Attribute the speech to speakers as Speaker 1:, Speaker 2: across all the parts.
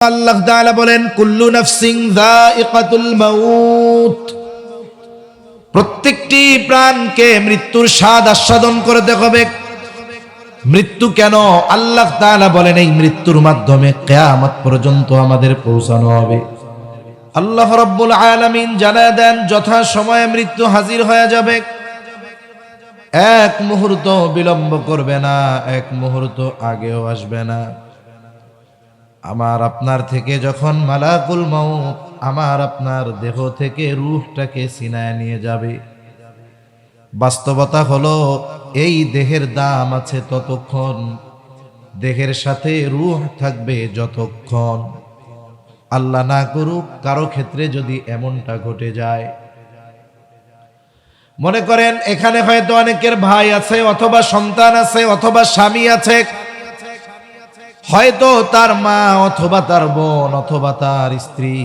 Speaker 1: আল্লাহ তাআলা বলেন কুল্লু নাফসিন যায়িকাতুল মাউত, প্রত্যেকটি প্রাণকে মৃত্যুর স্বাদ আস্বাদন করতে হবে। মৃত্যু কেন? আল্লাহ তাআলা বলেন এই মৃত্যুর মাধ্যমে কিয়ামত পর্যন্ত আমাদের পৌঁছানো হবে। আল্লাহ রাব্বুল আলামিন জানায় দেন যথা সময়ে মৃত্যু হাজির হয়ে যাবে, এক মুহূর্ত বিলম্ব করবে না, এক মুহূর্ত আগেও আসবে না। আমার আপনার থেকে যখন মালাকুল মাউত আমার আপনার দেহ থেকে রূহটাকে ছিনায় নিয়ে যাবে, বাস্তবতা হলো এই দেহের দাম আছে ততক্ষণ, দেহের সাথে রূহ থাকবে যতক্ষণ। আল্লাহ না করুক কারো ক্ষেত্রে যদি এমনটা ঘটে যায়, মনে করেন এখানে হয়তো অনেকের ভাই আছে অথবা সন্তান আছে অথবা স্বামী আছে, হয়তো তার মা অথবা তার বোন অথবা তার স্ত্রী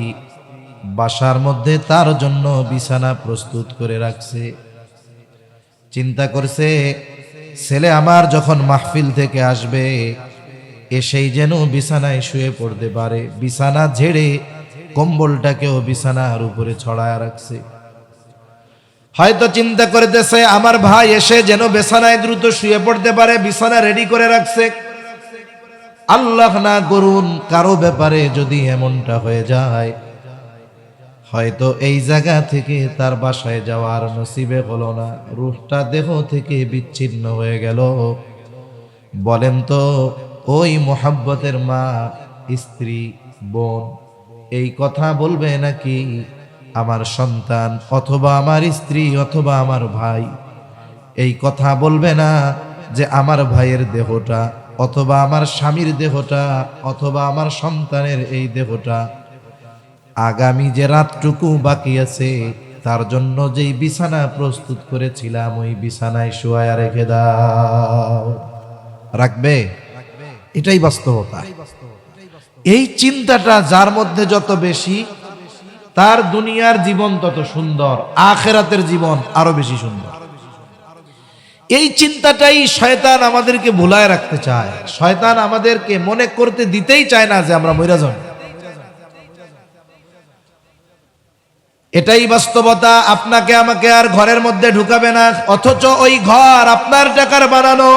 Speaker 1: বাসার মধ্যে তার জন্য বিছানা প্রস্তুত করে রাখছে। চিন্তা করছে ছেলে আমার যখন মাহফিল থেকে আসবে এসেই যেন বিছানায় শুয়ে পড়তে পারে, বিছানা ঝেড়ে কম্বলটাকেও বিছানার উপরে ছড়ায় রাখছে। হয়তো চিন্তা করতেছে আমার ভাই এসে যেন বিছানায় দ্রুত শুয়ে পড়তে পারে, বিছানা রেডি করে রাখছে। আল্লাহ না করুন কারো ব্যাপারে যদি এমনটা হয়ে যায়, হয়তো এই জায়গা থেকে তার বাসায় যাওয়ার নসিবে হলো না, রূহটা দেহ থেকে বিচ্ছিন্ন হয়ে গেল। বলেন তো ওই মোহাব্বতের মা, স্ত্রী, বোন এই কথা বলবে নাকি আমার সন্তান অথবা আমার স্ত্রী অথবা আমার ভাই এই কথা বলবে না যে আমার ভাইয়ের দেহটা অথবা আমার স্বামীর দেহটা অথবা আমার সন্তানের এই দেহটা আগামী যে রাতটুকু বাকি আছে তার জন্য যেই বিছানা প্রস্তুত করেছিলাম ওই বিছানায় শুয়ায়া রেখে দাও? রাখবে? এটাই বাস্তবতা। এই চিন্তাটা যার মধ্যে যত বেশি, তার দুনিয়ার জীবন তত সুন্দর, আখিরাতের জীবন আরো বেশি সুন্দর। এই চিন্তাটাই শয়তান আমাদেরকে ভুলায় রাখতে চায়। শয়তান আমাদেরকে মনে করতে দিতেই চায় না যে আমরা মইরা যাব। এটাই বাস্তবতা। আপনাকে আমাকে আর ঘরের মধ্যে ঢুকাবে না, অথচ ওই ঘর আপনার টাকার বানানো,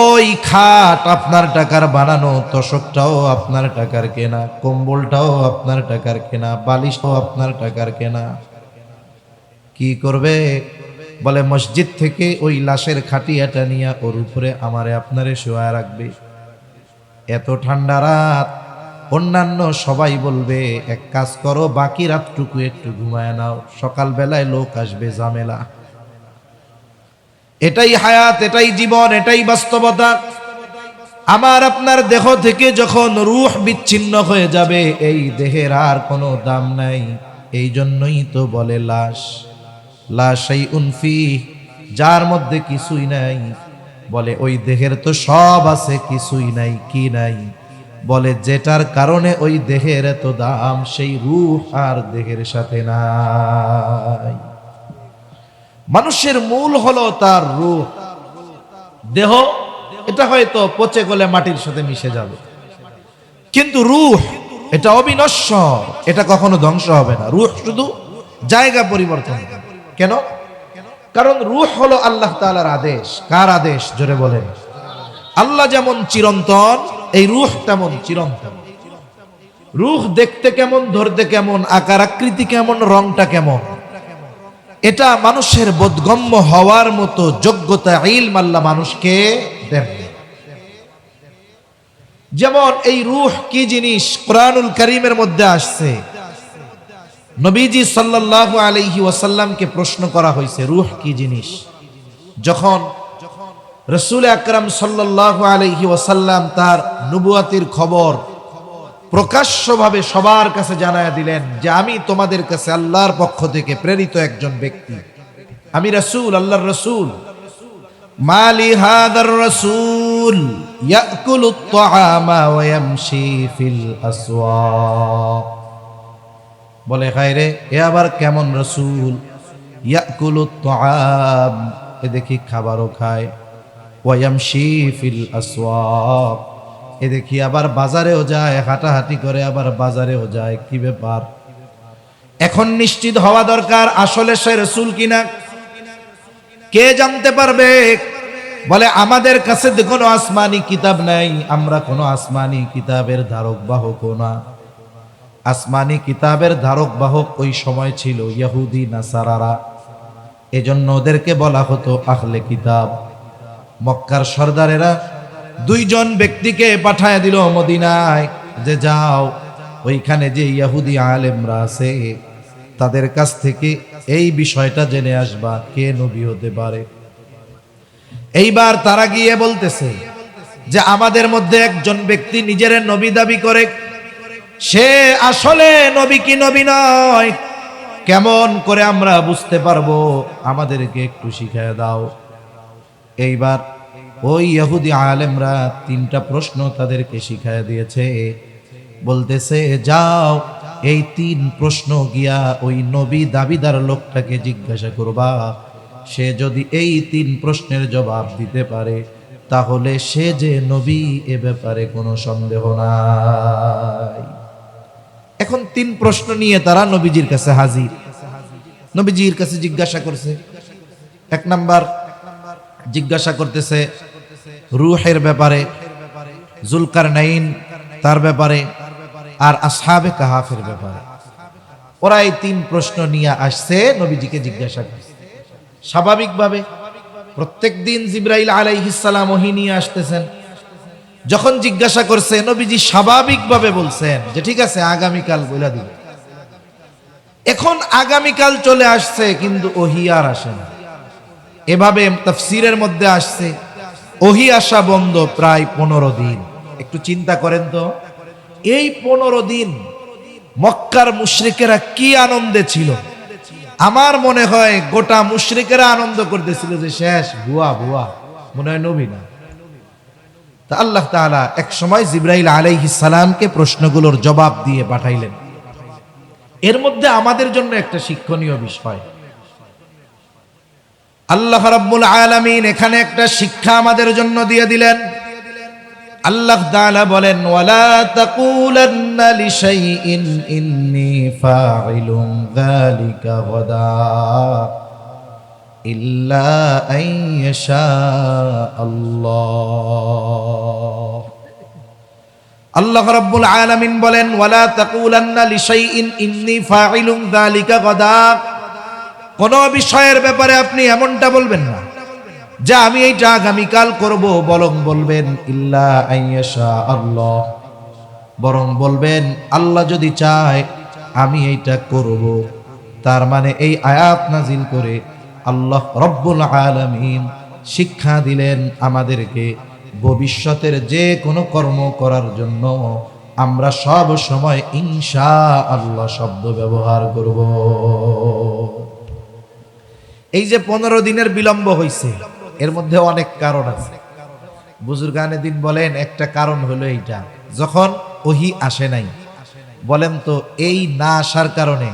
Speaker 1: ওই খাট আপনার টাকার বানানো, তোশকটাও আপনার টাকার কেনা, কম্বলটাও আপনার টাকার কেনা, বালিশটাও আপনার টাকার কেনা। কি করবে? বলে মসজিদ থেকে ওই লাশের খাটিয়াটা নিয়ে ওর উপরে আমারে আপনারে শোয়া রাখবে। এত ঠান্ডা রাত, অন্যান্য সবাই বলবে এক কাজ করো বাকি রাতটুকু একটু ঘুমায় নাও, সকাল বেলায় লোক আসবে, ঝামেলা। এটাই হায়াত, এটাই জীবন, এটাই বাস্তবতা। আমার আপনার দেহ থেকে যখন রূহ বিচ্ছিন্ন হয়ে যাবে এই দেহের আর কোনো দাম নাই। এই জন্যই তো বলে লাশ, লা শাইউন ফীহ, যার মধ্যে কিছুই নাই। বলে ওই দেহের তো সব আছে, কিছুই নাই। কি নাই? বলে যেটার কারণে ওই দেহের এত দাম সেই রূহ আর দেহের সাথে নাই। মানুষের মূল হলো তার রূহ। দেহ এটা হয়তো পচে গলে মাটির সাথে মিশে যাবে, কিন্তু রূহ এটা অবিনশ্বর, এটা কখনো ধ্বংস হবে না। রূহ শুধু জায়গা পরিবর্তন। কেন? কারণ রূহ হলো আল্লাহ তাআলার আদেশ। কার আদেশ? জোরে বলেন। আল্লাহ যেমন চিরন্তন, এই রূহ তেমন চিরন্তন। রূহ দেখতে কেমন, ধরতে কেমন, আকার আকৃতি কেমন, রংটা কেমন, এটা মানুষের বোধগম্য হওয়ার মতো যোগ্যতা, ইলম আল্লাহ মানুষকে দেন। যেমন এই রূহ কি জিনিস কুরআনুল কারীমের মধ্যে আসছে। নবীজি সাল্লাল্লাহু আলাইহি ওয়াসাল্লামকে প্রশ্ন করা হয়েছে রূহ কি জিনিস। যখন রাসূল আকরাম সাল্লাল্লাহু আলাইহি ওয়াসাল্লাম তার নবুয়াতের খবর প্রকাশ্যভাবে সবার কাছে জানায়া দিলেন যে আমি তোমাদের কাছে আল্লাহর পক্ষ থেকে প্রেরিত একজন ব্যক্তি, আমি রাসূল, আল্লাহর রাসূল। মালি হাদার রাসূল ইয়াকুলুত তাআমা ওয়া ইয়ামশি ফিল আসওয়াক। বলে হায়রে এ আবার কেমন রাসূল? ইয়াকুলুত তাআম, এ দেখি খাবারও খায়, ওয়া ইয়ামশি ফিল আসওয়াক, এ দেখি আবার বাজারেও যায়, হাঁটাহাঁটি করে আবার বাজারেও যায়, কি ব্যাপার? এখন নিশ্চিত হওয়া দরকার আসলে সে রাসূল কিনা। কে জানতে পারবে? বলে আমাদের কাছে তো কোনো আসমানি কিতাব নাই, আমরা কোনো আসমানি কিতাবের ধারক বাহক না। আসমানি কিতাবের ধারক বাহক ওই সময় ছিল ইহুদি নাসারারা, এজন্য ওদেরকে বলা হতো আহলে কিতাব। মক্কার সর্দারেরা দুইজন ব্যক্তিকে পাঠায় দিল মদিনায়, যে যাও ওইখানে যে ইহুদি আলেমরা আছে তাদের কাছ থেকে এই বিষয়টা জেনে আসবা, কে নবী হতে পারে। এইবার তারা গিয়ে বলতেছে যে আমাদের মধ্যে একজন ব্যক্তি নিজের নবী দাবি করে, সে আসলে নবী কি নবী নয়, কেমন করে আমরা বুঝতে পারবো? আমাদেরকে একটু শিখিয়ে দাও। এইবার ওই ইহুদি আলেমরা 3টা প্রশ্ন তাদেরকে শিখিয়ে দিয়েছে। বলতেছে যাও এই 3 প্রশ্ন গিয়া ওই নবী দাবিদার লোকটাকে জিজ্ঞাসা করবা, সে যদি এই 3 প্রশ্নের জবাব দিতে পারে তাহলে সে যে নবী এ ব্যাপারে কোনো সন্দেহ নাই। এখন 3 প্রশ্ন নিয়ে তারা নবীজির কাছে হাজির। নবীজির কাছে জিজ্ঞাসা করছে, 1 নাম্বার জিজ্ঞাসা করতেছে রূহের ব্যাপারে, জুলকারনাইন তার ব্যাপারে, আর আসহাবে কাহাফের ব্যাপারে। ওরা এই 3 প্রশ্ন নিয়ে আসছে নবীজিকে জিজ্ঞাসা করছে। স্বাভাবিকভাবে প্রত্যেকদিন জিবরাইল আলাইহিস সালাম ওহী নিয়ে আসতেছেন। যখন জিজ্ঞাসা করছে নবীজি স্বাভাবিকভাবে বলছেন যে ঠিক আছে আগামীকাল বইলা দিবে। এখন আগামীকাল চলে আসছে কিন্তু ওহী আর আসে না। এভাবে তাফসীরের মধ্যে আসছে ওহী আসা বন্ধ প্রায় 15 দিন। একটু চিন্তা করেন তো, এই 15 দিন মক্কার মুশরিকেরা কি আনন্দে ছিল। আমার মনে হয় গোটা মুশরিকেরা আনন্দ করতেছিল যে শেষ, ভুয়া ভুয়া, মনে হয় নবী না। তা আল্লাহ তাআলা এক সময় জিবরাইল আলাইহিস সালামকে প্রশ্নগুলোর জবাব দিয়ে পাঠাইলেন। এর মধ্যে আমাদের জন্য একটা শিক্ষণীয় বিষয়, আল্লাহ রাব্বুল আলামিন এখানে একটা শিক্ষা আমাদের জন্য দিয়ে দিলেন। আল্লাহ তাআলা বলেন ওয়ালা তাকুলান্না লিশাইইন ইন্নী ফাইলুন যালিকা গাদা ইল্লা আইয়াশা আল্লাহ। আল্লাহ রাব্বুল আলামিন বলেন ওয়ালা তাকুলান্না লিশাইইন ইন্নী ফাইলুন যালিকা গাদা, কোন বিষয়ের ব্যাপারে আপনি এমনটা বলবেন না যে আমি এইটা আগামীকাল করব, বরং বলবেন ইল্লা আইয়াশা আল্লাহ, বরং বলবেন আল্লাহ যদি চায় আমি এইটা করব। তার মানে এই আয়াত নাজিল করে আল্লাহ রব্বুল আলামিন শিক্ষা দিলেন আমাদেরকে ভবিষ্যতের যে কোনো কর্ম করার জন্য আমরা সব সময় ইনশাআল্লাহ শব্দ ব্যবহার করব। এই যে 15 দিনের বিলম্ব হয়েছে এর মধ্যে অনেক কারণ আছে। বুজুর্গানে দিন বলেন একটা কারণ হলো এইটা, যখন ওহী আসে নাই। বলেন তো এই না আসার কারণে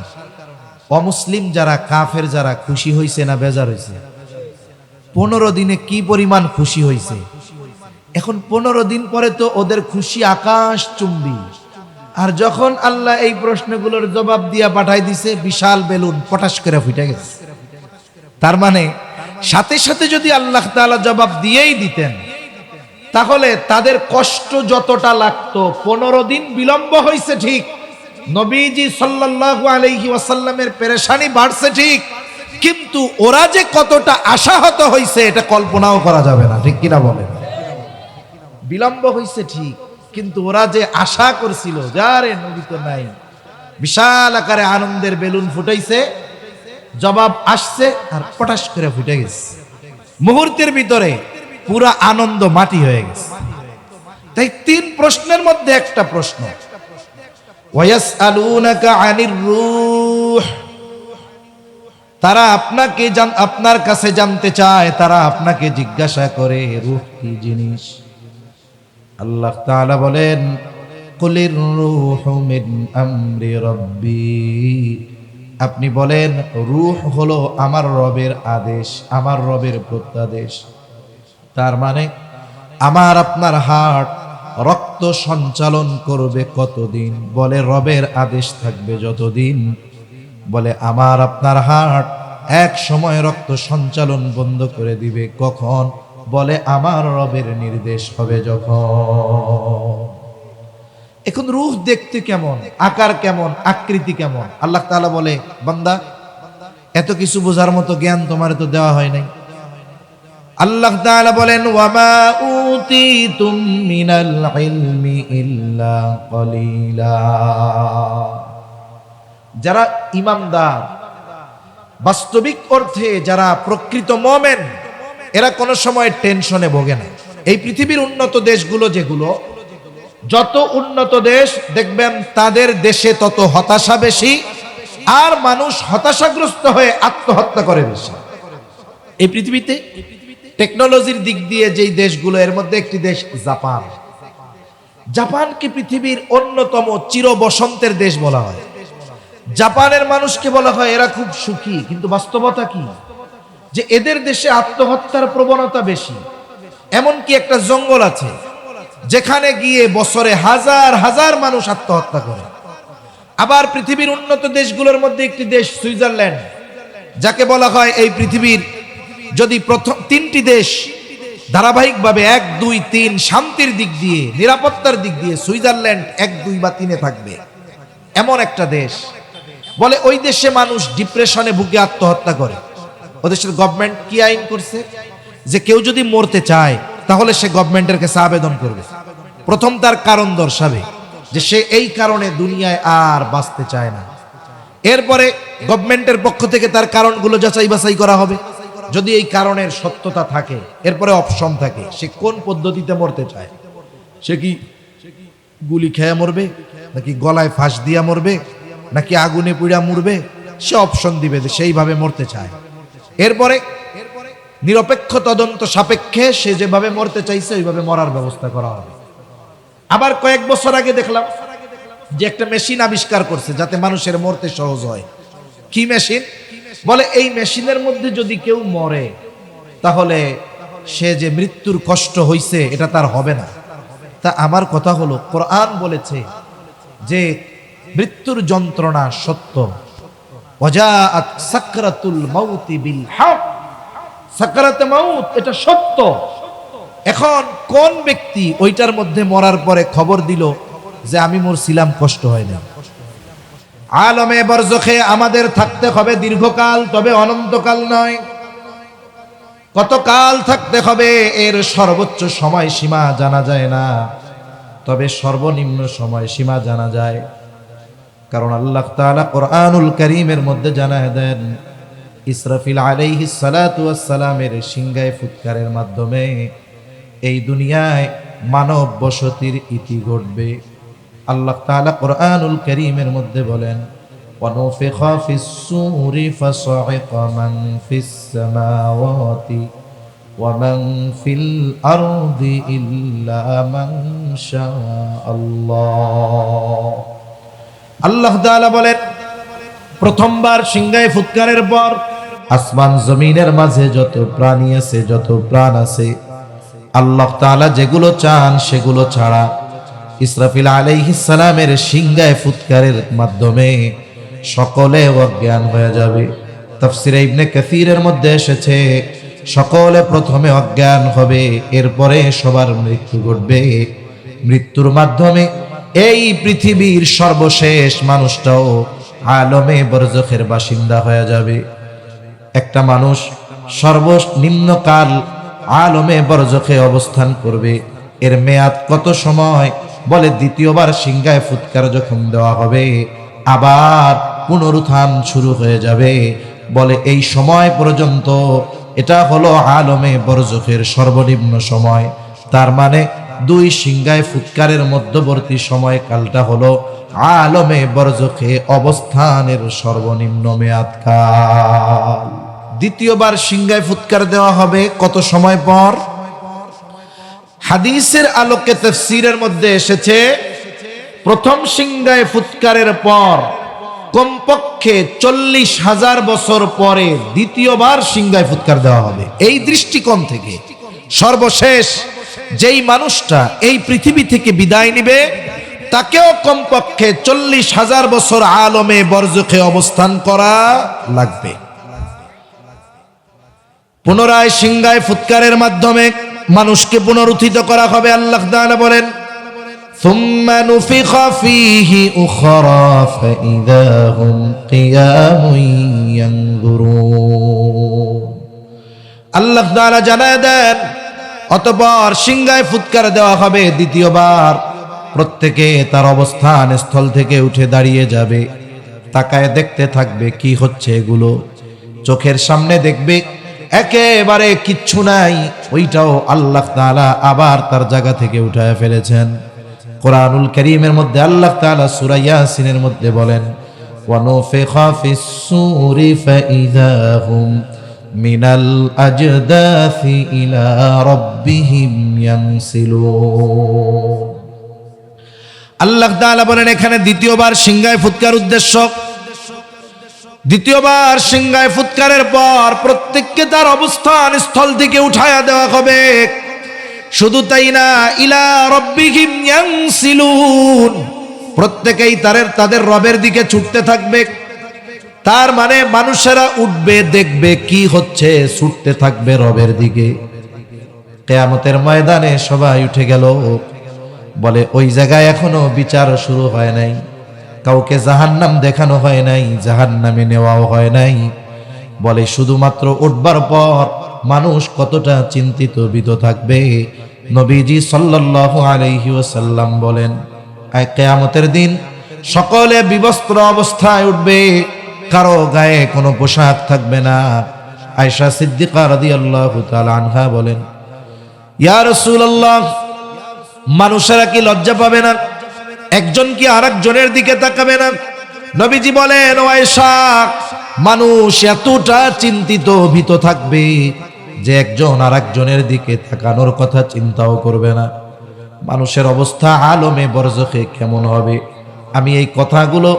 Speaker 1: অমুসলিম যারা, কাফের যারা খুশি হয়েছে না বেজার হয়েছে? 15 দিনে কি পরিমাণ খুশি হয়েছে। এখন 15 দিন পরে তো ওদের খুশি আকাশ চুম্বি। আর যখন আল্লাহ এই প্রশ্নগুলোর জবাব দিয়া পাঠাই দিছে, বিশাল বেলুন পটাশ করে ফুটে গেছে। তার মানে সাথে সাথে যদি আল্লাহ তাআলা জবাব দিয়েই দিতেন তাহলে তাদের কষ্ট যতটা লাগতো, 15 দিন বিলম্ব হয়েছে ঠিক, নবীজি সাল্লাল্লাহু আলাইহি ওয়াসাল্লামের পেরেশানি বাড়ছে ঠিক, কিন্তু ওরা যে কতটা আশাহত হয়েছে এটা কল্পনাও করা যাবে না, ঠিক কিনা বলেন? বিলম্ব হয়েছে ঠিক, কিন্তু ওরা যে আশা করছিল যারে নবী তো নাই, বিশাল আকারে আনন্দের বেলুন ফুটাইছে, জবাব আসছে আর পটাশ করে ফুটে গেছে। মুহূর্তের ভিতরে পুরা আনন্দ মাটি হয়ে গেছে। তাই 3 প্রশ্নের মধ্যে একটা প্রশ্ন, ওয়ায়াসআলুনাকা আনির রূহ, তারা আপনাকে আপনার কাছে জানতে চায়, তারা আপনাকে জিজ্ঞাসা করে রূহ কি জিনিস। আল্লাহ তাআলা বলেন কুলির রূহু মিন আমরি রাব্বি, আপনি বলেন রূহ হলো আমার রবের আদেশ, আমার রবের প্রত্যাদেশ। তার মানে আমার আপনার হার্ট রক্ত সঞ্চালন করবে কতদিন? বলে রবের আদেশ থাকবে যতদিন। বলে আমার আপনার হার্ট এক সময় রক্ত সঞ্চালন বন্ধ করে দিবে কখন? বলে আমার রবের নির্দেশ হবে যখন। এখন রূহ দেখতে কেমন, আকার কেমন, আকৃতি কেমন? আল্লাহ তাআলা বলে, বান্দা এত কিছু বোঝার মতো জ্ঞান তোমার তো দেওয়া হয় নাই। আল্লাহ তাআলা বলেন, ওয়ামা উতিতুম মিনাল ইলমি ইল্লা কলিলা। যারা ঈমানদার, বাস্তবিক অর্থে যারা প্রকৃত মুমিন, এরা কোনো সময় টেনশনে ভোগে না। এই পৃথিবীর উন্নত দেশগুলো, যেগুলো যত উন্নত দেশ দেখবেন তাদের দেশে তত হতাশা বেশি, আর মানুষ হতাশাগ্রস্ত হয়ে আত্মহত্যা করে বেশি। এই পৃথিবীতে টেকনোলজির দিক দিয়ে যেই দেশগুলো, এর মধ্যে একটি দেশ জাপান। জাপানকে পৃথিবীর অন্যতম চির বসন্তের দেশ বলা হয়। জাপানের মানুষকে বলা হয় এরা খুব সুখী, কিন্তু বাস্তবতা কি? যে এদের দেশে আত্মহত্যার প্রবণতা বেশি। এমনকি একটা জঙ্গল আছে যেখানে গিয়ে বছরে হাজার হাজার মানুষ আত্মহত্যা করে। আবার পৃথিবীর উন্নত দেশগুলোর মধ্যে একটি দেশ সুইজারল্যান্ড, যাকে বলা হয় এই পৃথিবীর যদি প্রথম তিনটি দেশ ধারাবাহিকভাবে 1, 2, 3 শান্তির দিক দিয়ে, নিরাপত্তার দিক দিয়ে সুইজারল্যান্ড 1, 2 বা 3-এ থাকবে, এমন একটা দেশ। বলে ওই দেশে মানুষ ডিপ্রেশনে ভুগে আত্মহত্যা করে। ওই দেশের গভর্নমেন্ট কি আইন করছে যে কেউ যদি মরতে চায় তাহলে সে গভর্নমেন্টের কাছে আবেদন করবে। প্রথম তার কারণ দর্শাবে যে সে এই কারণে দুনিয়ায় আর বাঁচতে চায় না। এরপরে গভর্নমেন্টের পক্ষ থেকে তার কারণগুলো যাচাই বাছাই করা হবে। যদি এই কারণের সত্যতা থাকে, এরপরে অপশন থাকে সে কোন পদ্ধতিতে মরতে চায়। সে কি গুলি খেয়ে মরবে, নাকি গলায় ফাঁস দিয়া মরবে, নাকি আগুনে পুড়া মরবে, সে অপশন দিবে যে সেইভাবে মরতে চায়। এরপরে নিরপেক্ষ তদন্ত সাপেক্ষে সে যেভাবে মরতে চাইছে ওইভাবে মরার ব্যবস্থা করা হবে। আবার কয়েক বছর আগে দেখলাম যে একটা মেশিন আবিষ্কার করছে যাতে মানুষের মরতে সহজ হয়। কি মেশিন? বলে এই মেশিনের মধ্যে যদি কেউ মরে তাহলে সে যে মৃত্যুর কষ্ট হইছে এটা তার হবে না। তা আমার কথা হলো, কোরআন বলেছে যে মৃত্যুর যন্ত্রণা সত্য। ওয়াজাআত সাকরাতুল মাউতি বিল হক, সাকরাতে মাউত এটা সত্য। এখন কোন ব্যক্তি ওইটার মধ্যে মরার পরে খবর দিল যে আমি মরছিলাম, কষ্ট হয় না? আলমে বরজখে আমাদের থাকতে হবে দীর্ঘকাল, তবে অনন্তকাল নয়। কতকাল থাকতে হবে এর সর্বোচ্চ সময় সীমা জানা যায় না, তবে সর্বনিম্ন সময় সীমা জানা যায়। কারণ আল্লাহ তাআলা কোরআনুল কারীমের মধ্যে জানায় দেন, ইসরাফিল আলাইহিস সালাতু ওয়াস সালামের সিংহায় ফুৎকারের মাধ্যমে এই দুনিয়ায় মানব বসতির ইতি ঘটবে। আল্লাহ তাআলা কোরআনুল কারীমের মধ্যে বলেন, ওয়ানুফিখা ফিস সূরি ফাসাইকা মান ফিস সামাওয়াতি ওয়া মান ফিল আরদি ইল্লা মান শাআল্লাহ। আল্লাহ তাআলা বলেন, প্রথমবার সিংহায় ফুৎকারের পর আসমান জমিনের মাঝে যত প্রাণী আছে, যত প্রাণ আছে, আল্লাহ তাআলা যেগুলো চান সেগুলো ছাড়া ইসরাফিল আলাইহিস সালামের সিংহায় ফুৎকারের মাধ্যমে সকলে অজ্ঞান হয়ে যাবে। তাফসীরে ইবনে কাসীরের মধ্যে এসেছে, সকলে প্রথমে অজ্ঞান হবে, এরপরে সবার মৃত্যু ঘটবে। মৃত্যুর মাধ্যমে এই পৃথিবীর সর্বশেষ মানুষটাও আলমে বরজখের বাসিন্দা হয়ে যাবে। একটা মানুষ সর্বনিম্নকাল আলমে বরজখে অবস্থান করবে। এর মেয়াদ কত সময়? বলে দ্বিতীয়বার সিংহায় ফুৎকার যখন দেওয়া হবে আবার পুনরুত্থান শুরু হয়ে যাবে। বলে এই সময় পর্যন্ত এটা হলো আলমে বরজখের সর্বনিম্ন সময়। তার মানে 2 সিংহায় ফুৎকারের মধ্যবর্তী সময়কালটা হলো আলমে বরজখে অবস্থানের সর্বনিম্ন মেয়াদকাল। দ্বিতীয়বার সিংহায় ফুৎকার দেওয়া হবে কত সময় পর? হাদিসের আলোকে তাফসীরের মধ্যে এসেছে, প্রথম সিংহায় ফুৎকারের পর কমপক্ষে 40,000 বছর পরে দ্বিতীয়বার সিংহায় ফুৎকার দেওয়া হবে। এই দৃষ্টিকোণ থেকে সর্বশেষ যেই মানুষটা এই পৃথিবী থেকে বিদায় নিবে তাকেও কমপক্ষে 40,000 বছর আলমে বরজখে অবস্থান করা লাগবে। পুনরায় সিংহায় ফুৎকারের মাধ্যমে মানুষকে পুনরুত্থিত করা হবে। আল্লাহ তাআলা বলেন, সুম্মা নুফিখা ফীহি উখরা ফাইযা হুম কিয়ামুন ইয়ানজুরুন। আল্লাহ তাআলা জানায় দেন, অতঃপর সিংহায় ফুৎকার দেওয়া হবে দ্বিতীয়বার। প্রত্যেকে তার অবস্থান স্থল থেকে উঠে দাঁড়িয়ে যাবে, তাকায় দেখতে থাকবে কি হচ্ছে এগুলো। চোখের সামনে দেখবে একেবারে কিচ্ছু নাই, ওইটাও আল্লাহ তাআলা আবার তার জায়গা থেকে উঠায় ফেলেছেন। কোরআনুল কারীমের মধ্যে আল্লাহ তাআলা সূরা ইয়াসিনের মধ্যে বলেন, ওয়া নুফিখা ফিস সূরি ফাইযা হুম মিনাল আজদাসি ইলা রাব্বিহিম ইয়ানসিলুন। আল্লাহ তাআলা বলেন, এখানে দ্বিতীয়বার সিংহায় ফুৎকার উদ্দেশ্য। দ্বিতীয়বার সিংহায় ফুৎকারের পর প্রত্যেককে তার অবস্থান স্থল থেকে উঠায়া দেওয়া হবে। শুধু তাই না, ইলা রাব্বিহিম ইয়ানসিলুন, প্রত্যেকেই তাদের রবের দিকে ছুটতে থাকবে। তার মানে মানুষেরা উঠবে, দেখবে কি হচ্ছে, ছুটতে থাকবে রবের দিকে। কিয়ামতের ময়দানে সবাই উঠে গেল, বলে ওই জায়গায় এখনো বিচার শুরু হয় নাই, কাউকে জাহান্নাম দেখানো হয় নাই, জাহান্নামে নেওয়াও হয় নাই। বলে শুধুমাত্র উঠবার পর মানুষ কতটা চিন্তিত ভীত থাকবে। নবীজি সাল্লাল্লাহু আলাইহি ওয়াসাল্লাম বলেন, কিয়ামতের দিন সকলে বিবস্ত্র অবস্থায় উঠবে, কারো গায়ে কোনো পোশাক থাকবে না। আয়েশা সিদ্দিকা রাদিয়াল্লাহু তাআলা আনহা বলেন, ইয়া রাসূলুল্লাহ, মানুষেরা কি লজ্জা পাবে না? একজন কি আরেকজনের দিকে তাকাবে না? নবীজি বলেন, ও আয়েশা, মানুষ এতটা চিন্তিত ভীত থাকবে যে একজন আরেকজনের দিকে তাকানোর কথা চিন্তাও করবে না। মানুষের অবস্থা আলমে বরজখে কেমন হবে? আমি এই কথাগুলো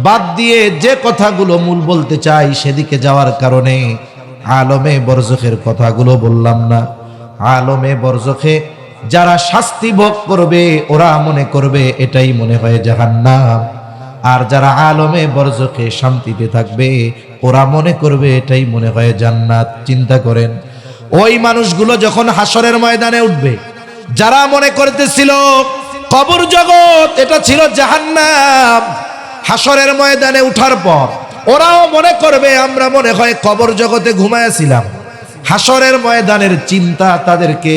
Speaker 1: বাদ দিয়ে যে কথাগুলো মূল বলতে চাই সেদিকে যাওয়ার কারণে আলমে বরজখের কথাগুলো বললাম না। আলমে বরজখে যারা শাস্তি ভোগ করবে ওরা মনে করবে এটাই মনে হয় জাহান্নাম, আর যারা আলমে বরজখে শান্তিতে থাকবে ওরা মনে করবে এটাই মনে হয় জান্নাত। চিন্তা করেন, ওই মানুষগুলো যখন হাসরের ময়দানে উঠবে, যারা মনে করতেছিল কবর জগৎ এটা ছিল জাহান্নাম, হাসরের ময়দানে উঠার পর ওরাও মনে করবে আমরা মনে হয় কবর জগতে ঘুমায়াছিলাম। হাসরের ময়দানের চিন্তা তাদেরকে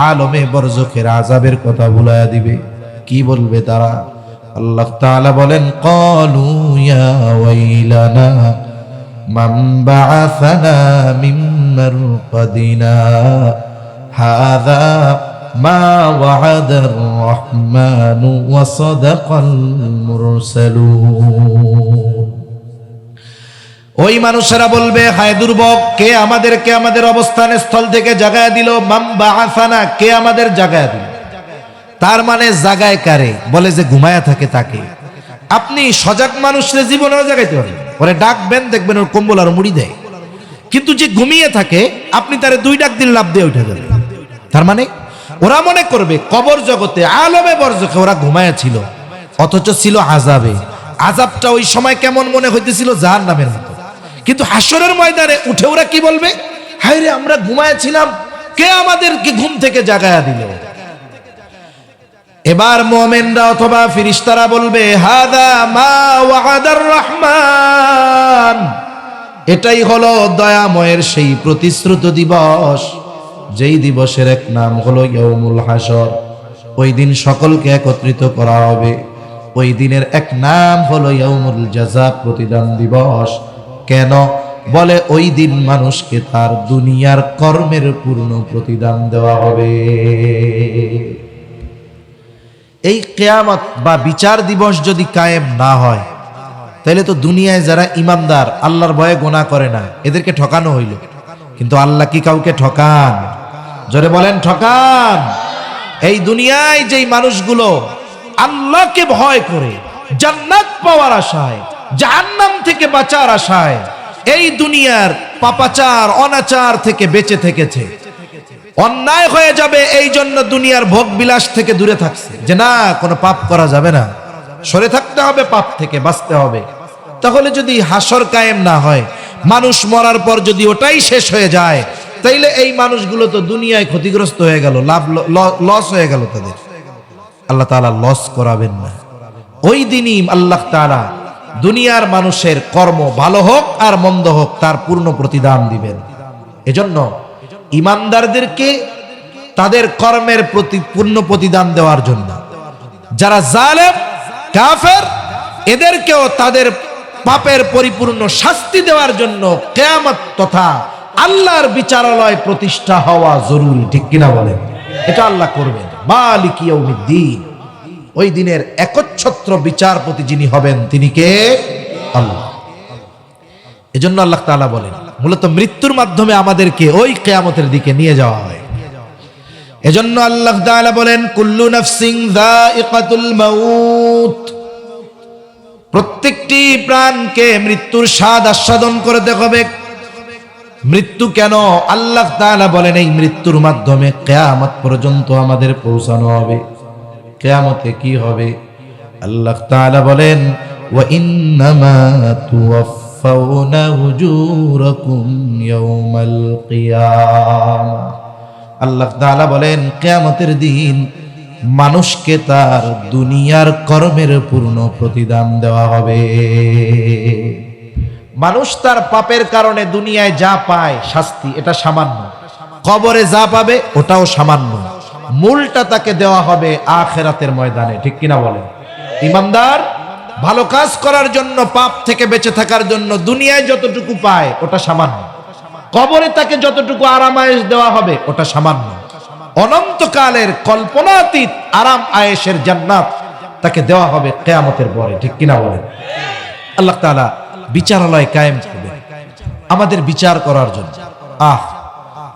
Speaker 1: আলমে বরজখের আযাবের কথা ভুলাইয়া দিবে। কি বলবে তারা? আল্লাহ তাআলা বলেন, ক্বালু ইয়া ওয়াইলানা মান বা'আসানা মিন মারকাদিনা হাযা মা ওয়া'আদার রাহমানু ওয়া সাদাকাল মুরসালুন। ওই মানুষেরা বলবে, হায় দুর্ভোগ, কে আমাদেরকে আমাদের অবস্থান স্থল থেকে জাগায় দিল? মান বা'আসানা, কে আমাদের জাগায় দিল? তার মানে জাগায় কারে? বলে যে ঘুমায়া থাকে তাকে। আপনি সজাগ মানুষের জীবনেও জাগাইতে পারেন, ওরে ডাকবেন, দেখবেন ওর কম্বল আর মুড়ি দেয়। কিন্তু যে ঘুমিয়ে থাকে আপনি তারে 2 ডাক দিলে লাভ দিয়ে উঠে যাবে। তার মানে ওরা মনে করবে কবর জগতে আলমে বরজখে ওরা ঘুমায়া ছিল, অথচ ছিল আযাবে। আযাবটা ওই সময় কেমন মনে হইতেছিল? জাহান্নামের মতো। কিন্তু হাসরের ময়দানে উঠে ওরা কি বলবে? হায় রে, আমরা ঘুমায়াছিলাম, কে আমাদেরকে ঘুম থেকে জাগায়া দিল? এবার মুমিনরা অথবা ফেরেশতারা বলবে, হাদা মা ওয়া'আদার রহমান, এটাই হলো দয়াময়ের সেই প্রতিশ্রুত দিবস, যেই দিবসের এক নাম হলো ইয়াউমুল হাসর। ওই দিন সকলকে একত্রিত করা হবে। ওই দিনের এক নাম হলো ইয়াউমুল জাযা, প্রতিদান দিবস। কেন? বলে ওই দিন মানুষকে তার দুনিয়ার কর্মের পূর্ণ প্রতিদান দেওয়া হবে। এই কিয়ামত বা বিচার দিবস যদি কায়েম না হয়, তাহলে তো দুনিয়ায় যারা ইমানদার, আল্লাহর ভয়ে গুনাহ করে না, এদেরকে ঠকানো হইল। কিন্তু আল্লাহ কি কাউকে ঠকান? জোরে বলেন, ঠকান? এই দুনিয়ায় যেই মানুষগুলো আল্লাহকে ভয় করে জান্নাত পাওয়ার আশায়, জাহান্নাম থেকে বাঁচার আশায় এই দুনিয়ার পাপাচার অনাচার থেকে বেঁচে থেকেছে, অন্যায় হয়ে যাবে, এই জন্য দুনিয়ার ভোগ বিলাস থেকে দূরে থাকছে, যে না কোনো পাপ করা যাবে না, সরে থাকতে হবে, পাপ থেকে বাঁচতে হবে। তাহলে যদি হাসর কায়েম না হয়, মানুষ মরার পর যদি ওটাই শেষ হয়ে যায়, তাইলে এই মানুষগুলো তো দুনিয়ায় ক্ষতিগ্রস্ত হয়ে গেল, লাভ লস হয়ে গেল তাদের। আল্লাহ তাআলা লস করাবেন না। ওই দিনই আল্লাহ তাআলা দুনিয়ার মানুষের কর্ম ভালো হোক আর মন্দ হোক তার পূর্ণ প্রতিদান দিবেন। এজন্য ঈমানদারদেরকে তাদের কর্মের প্রতি পূর্ণ প্রতিদান দেওয়ার জন্য, যারা জালেম কাফের এদেরকেও তাদের পাপের পরিপূর্ণ শাস্তি দেওয়ার জন্য কিয়ামত তথা আল্লাহর বিচারালয় প্রতিষ্ঠা হওয়া জরুরি, ঠিক কিনা বলেন? এটা আল্লাহ করবেন। মালিক ইয়াউমিদ্দিন, ওই দিনের একচ্ছত্র বিচারপতি যিনি হবেন তিনি কে? আল্লাহ। এজন্য আল্লাহ তাআলা বলেন মূলত মৃত্যুর মাধ্যমে আমাদেরকে ওই কিয়ামতের দিকে নিয়ে যাওয়া হয়। এজন্য আল্লাহ তাআলা বলেন কুল্লু নাফসিন যায়িকাতুল মাউত, প্রত্যেকটি প্রাণকে মৃত্যুর স্বাদ আস্বাদন করতে হবে। মৃত্যু কেন? আল্লাহ তাআলা বলেন এই মৃত্যুর মাধ্যমে কিয়ামত পর্যন্ত আমাদের পৌঁছানো হবে। কিয়ামতে কি হবে? আল্লাহ তাআলা বলেন ওয়া ইন্নামা তুওয়াফাউনা উজুরাকুম ইয়াউমাল কিয়ামা। আল্লাহ তাআলা বলেন কিয়ামতের দিন মানুষকে তার দুনিয়ার কর্মের পূর্ণ প্রতিদান দেওয়া হবে। মানুষ তার পাপের কারণে দুনিয়ায় যা পায় শাস্তি, এটা সামান্য, কবরে যা পাবে ওটাও সামান্য, মূলটা তাকে দেওয়া হবে আখিরাতের ময়দানে, ঠিক কিনা বলেন? ঈমানদার ভালো কাজ করার জন্য, পাপ থেকে বেঁচে থাকার জন্য দুনিয়ায় যতটুকু পায় ওটা সামান্য, কবরে তাকে যতটুকু আরামায়েশ দেওয়া হবে ওটা সামান্য, অনন্তকালের কল্পনাতীত আরাম আয়েশের জান্নাত তাকে দেওয়া হবে কিয়ামতের পরে, ঠিক কিনা বলেন? আল্লাহ তাআলা বিচারালয় কায়েম করবে আমাদের বিচার করার জন্য।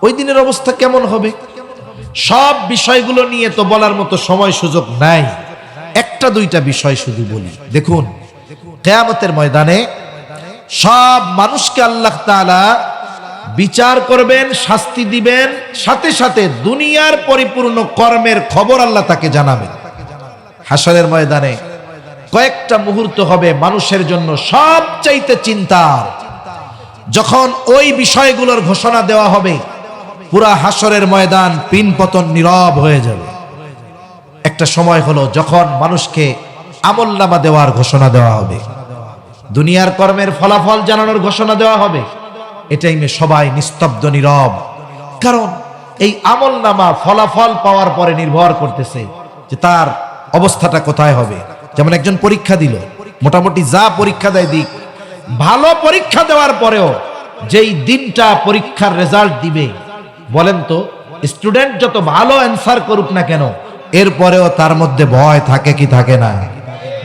Speaker 1: ওই দিনের অবস্থা কেমন হবে? সব বিষয়গুলো নিয়ে তো বলার মতো সময় সুযোগ নাই, একটা দুইটা বিষয় শুধু বলি। দেখুন, কিয়ামতের ময়দানে সব মানুষকে আল্লাহ তাআলা বিচার করবেন, শাস্তি দিবেন, সাথে সাথে দুনিয়ার পরিপূর্ণ কর্মের খবর আল্লাহ তাকে জানাবেন। হাসরের ময়দানে কয়েকটা মুহূর্ত হবে মানুষের জন্য সবচাইতে চিন্তার। যখন ওই বিষয়গুলোর ঘোষণা দেওয়া হবে, পুরা হাসরের ময়দান পিনপতন নীরব হয়ে যাবে। একটা সময় হলো যখন মানুষকে আমলনামা দেওয়ার ঘোষণা দেওয়া হবে, দুনিয়ার কর্মের ফলাফল জানানোর ঘোষণা দেওয়া হবে। এই টাইমে সবাই নিস্তব্ধ নীরব, কারণ এই আমলনামা ফলাফল পাওয়ার পরে নির্ভর করতেছে যে তার অবস্থাটা কোথায় হবে। যেমন একজন পরীক্ষা দিল, মোটামুটি যা পরীক্ষা দেয় দিক, ভালো পরীক্ষা দেওয়ার পরেও যেই দিনটা পরীক্ষার রেজাল্ট দিবে, বলেন তো স্টুডেন্ট যত ভালো অ্যান্সার করুক না কেন, এরপরেও তার মধ্যে ভয় থাকে কি থাকে না?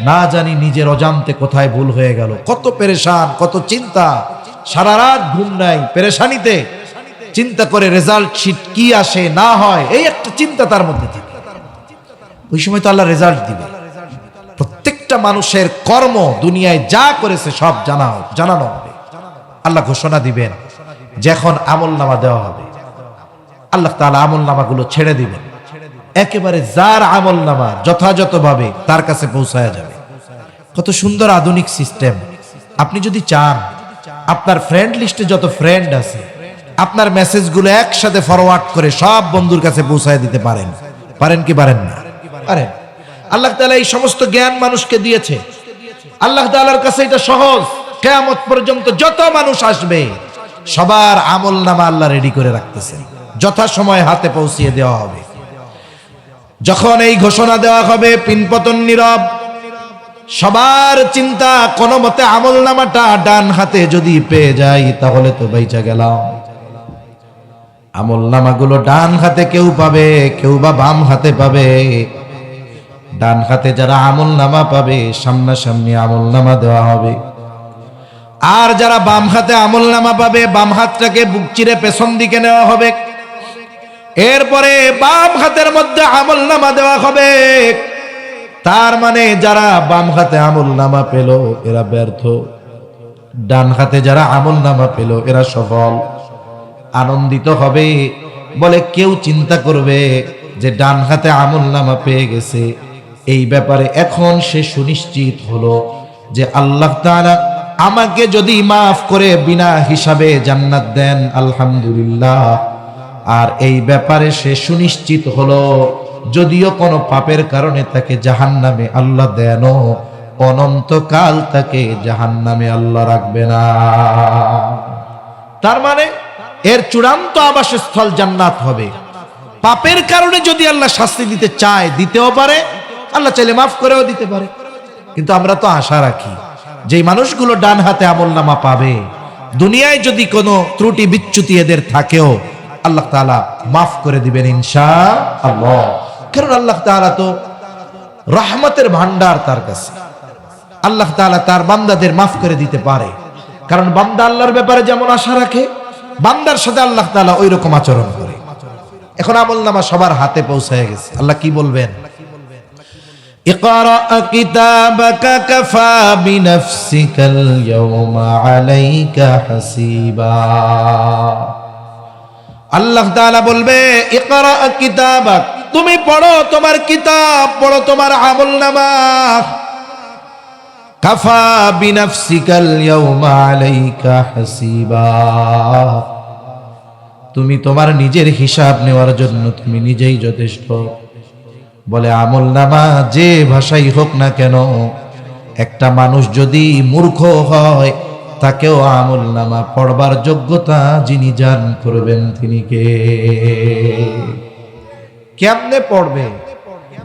Speaker 1: না জানি নিজের অজান্তে কোথায় ভুল হয়ে গেল, কত পেরেশান, কত চিন্তা, সারা রাত ঘুম নাই, পেরেশানিতে চিন্তা করে রেজাল্ট শিট কি আসে না হয়, এই একটা চিন্তা তার মধ্যে থাকে। ওই সময় তো আল্লাহ রেজাল্ট দিবে। প্রত্যেকটা মানুষের কর্ম দুনিয়ায় যা করেছে সব জানানো হবে। আল্লাহ ঘোষণা দিবেন যখন আমলনামা দেওয়া হবে, আল্লাহ তাআলা আমলনামাগুলো ছেড়ে দিবেন, একেবারে যার আমলনামা যথাযথভাবে তার কাছে পৌঁছায়া যাবে। কত সুন্দর আধুনিক সিস্টেম! আপনি যদি চান আপনার ফ্রেন্ড লিস্টে যত ফ্রেন্ড আছে, আপনার মেসেজগুলো একসাথে ফরওয়ার্ড করে সব বন্ধুর কাছে পৌঁছায় দিতে পারেন। পারেন কি পারেন না? পারেন। আল্লাহ তাআলা এই সমস্ত জ্ঞান মানুষকে দিয়েছে। আল্লাহ তাআলার কাছে এটা সহজ। কিয়ামত পর্যন্ত যত মানুষ আসবে সবার আমলনামা আল্লাহ রেডি করে রাখতেছেন, যথাসময়ে হাতে পৌঁছিয়ে দেওয়া হবে। যখন এই ঘোষণা দেওয়া হবে, পিনপতন নীরব, সবার চিন্তা কোন মতে আমলনামাটা ডান হাতে যদি পেয়ে যাই তাহলে তো বেঁচে গেলাম। আমলনামাগুলো ডান হাতে কেউ পাবে, কেউ বা বাম হাতে পাবে। ডান হাতে যারা আমলনামা পাবে সামনাসামনি আমলনামা দেওয়া হবে, আর যারা বাম হাতে আমলনামা পাবে বাম হাতটাকে বুক চিরে পেছন দিকে নেওয়া হবে। এরপরে বাম হাতের মধ্যে আমলনামা দেওয়া হবে। তার মানে যারা বাম হাতে আমলনামা পেল এরা ব্যর্থ, ডান হাতে যারা আমলনামা পেল এরা সফল। আনন্দিত হবে বলে কেউ চিন্তা করবে যে ডান হাতে আমলনামা পেয়ে গেছে, এই ব্যাপারে এখন সে সুনিশ্চিত হলো যে আল্লাহ তাআলা আমাকে যদি মাফ করে বিনা হিসাবে জান্নাত দেন আলহামদুলিল্লাহ। আর এই ব্যাপারে সে সুনিশ্চিত হলো যদিও কোনো পাপের কারণে তাকে জাহান্নামে আল্লাহ দেনও, অনন্তকাল তাকে জাহান্নামে আল্লাহ রাখবে না। তার মানে এর চূড়ান্ত আবাসস্থল জান্নাত হবে। পাপের কারণে যদি আল্লাহ শাস্তি দিতে চায় দিতেও পারে, আল্লাহ চাইলে মাফ করেও দিতে পারে। কিন্তু আমরা তো আশা রাখি যে মানুষগুলো ডান হাতে আমলনামা পাবে, দুনিয়ায় যদি কোনো ত্রুটি বিচ্যুতি এদের থাকেও আল্লাহ তাআলা মাফ করে দিবেন ইনশাআল্লাহ। কারণ আল্লাহ তাআলা তো রহমতের ভান্ডার, তার কাছে আল্লাহ তাআলা তার বান্দাদের মাফ করে দিতে পারে। কারণ বান্দা আল্লাহর ব্যাপারে যেমন আশা রাখে, বান্দার সাথে আল্লাহ তাআলা ওই রকম আচরণ করে। এখন আমলনামা সবার হাতে পৌঁছে গেছে। আল্লাহ কি বলবেন? ইকরা কিতাবাকা কাফা বিনাফসিকাল ইয়াওমা আলাইকা হাসিবা। আল্লাহ তাআলা বলবে ইকরা কিতাবাক, তুমি পড়ো তোমার কিতাব, পড়ো তোমার আমলনামা। কাফা বিনাফসিকাল ইয়াওমা আলাইকা হাসিবা, তুমি তোমার নিজের হিসাব নেওয়ার জন্য তুমি নিজেই যথেষ্ট। বলে আমলনামা যে ভাষাই হোক না কেন, একটা মানুষ যদি মূর্খ হয় তাকেও আমলনামা পড়বার যোগ্যতা যিনি দান করবেন তিনি কে? কেমনে পড়বে?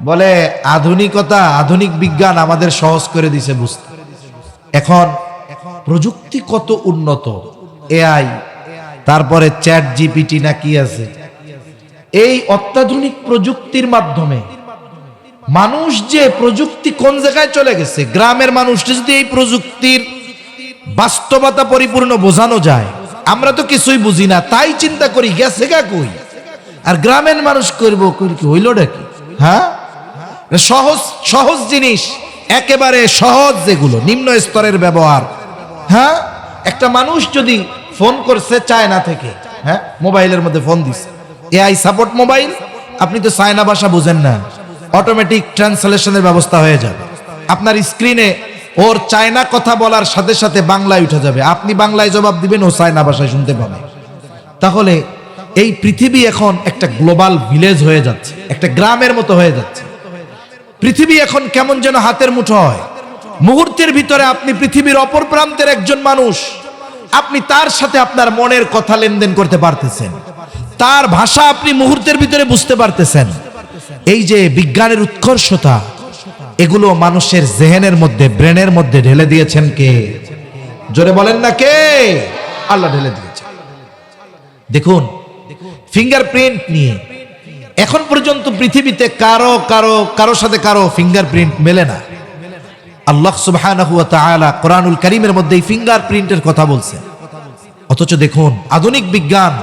Speaker 1: বলে আধুনিকতা, আধুনিক বিজ্ঞান আমাদের সহজ করে দিছে বুঝতে। এখন প্রযুক্তি কত উন্নত, এআই, তারপরে চ্যাট জিপিটি না কি আছে, এই অত্যাধুনিক প্রযুক্তির মাধ্যমে মানুষ যে প্রযুক্তি কোন জায়গায় চলে গেছে, গ্রামের মানুষকে যদি এই প্রযুক্তির বাস্তবতা পরিপূর্ণ বোঝানো যায়, আমরা তো কিছুই বুঝি না, তাই চিন্তা করি গেছে গা কই। আর গ্রামের মানুষ করবো কি হইলটা কি? হ্যাঁ, সহজ সহজ জিনিস, একেবারে সহজ, যেগুলো নিম্ন স্তরের ব্যবহার। হ্যাঁ, একটা মানুষ যদি ফোন করছে চায়না থেকে, হ্যাঁ, মোবাইলের মধ্যে ফোন দিছে, এআই সাপোর্ট মোবাইল, আপনি তো চায়না ভাষা বুঝেন না, অটোমেটিক ট্রান্সলেশনের ব্যবস্থা হয়ে যাবে। আপনার স্ক্রিনে ওর চায়না কথা বলার সাথে সাথে বাংলায় উঠে যাবে, আপনি বাংলায় জবাব দিবেন, ও চায়না ভাষায় শুনতে পাবে। তাহলে এই পৃথিবী এখন একটা গ্লোবাল ভিলেজ হয়ে যাচ্ছে, একটা গ্রামের মতো হয়ে যাচ্ছে। পৃথিবী এখন কেমন যেন হাতের মুঠো হয়। মুহূর্তের ভিতরে আপনি পৃথিবীর অপর প্রান্তের একজন মানুষ, আপনি তার সাথে আপনার মনের কথা লেনদেন করতে পারতেছেন, তার ভাষা আপনি মুহূর্তের ভিতরে বুঝতে পারতেছেন। এই যে বিজ্ঞানের উৎকর্ষতা, এগুলো মানুষের জেহেনের মধ্যে, ব্রেনের মধ্যে ঢেলে দিয়েছেন কে? জোরে বলেন না কে? আল্লাহ ঢেলে দিয়েছে। দেখুন, ফিঙ্গারপ্রিন্ট নিয়ে এখন পর্যন্ত পৃথিবীতে কারো কারো কারো সাথে কারো ফিঙ্গারপ্রিন্ট মেলে না। আল্লাহ সুবহানাহু ওয়া তাআলা কোরআনুল কারীমের মধ্যে এই ফিঙ্গারপ্রিন্টের কথা বলছে। অথচ দেখুন আধুনিক বিজ্ঞান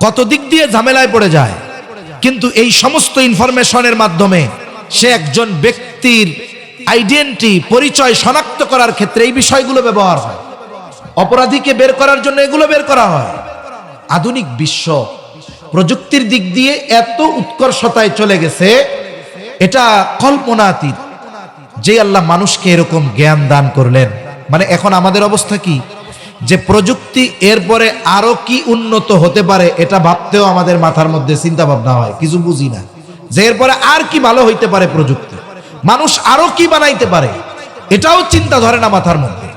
Speaker 1: কত দিক দিয়ে ঝামেলায় পড়ে যায়, কিন্তু এই সমস্ত ইনফরমেশনের মাধ্যমে সে একজন ব্যক্তির আইডেন্টিটি, পরিচয় শনাক্ত করার ক্ষেত্রে এই বিষয়গুলো ব্যবহার হয়। অপরাধীকে বের করার জন্য এগুলো বের করা হয়। আধুনিক বিশ্ব প্রযুক্তির দিক দিয়ে এত উৎকর্ষতায় চলে গেছে, এটা কল্পনাতীত যে আল্লাহ মানুষকে এরকম জ্ঞান দান করলেন। মানে এখন আমাদের অবস্থা কি, যে প্রযুক্তি এরপরে আরো কি উন্নত হতে পারে এটা ভাবতেও আমাদের মাথার মধ্যে চিন্তা ভাবনা হয়, কিছু বুঝি না যে এরপরে আর কি ভালো হইতে পারে প্রযুক্তি, মানুষ আরো কি বানাইতে পারে, এটাও চিন্তা ধরে না মাথার মধ্যে।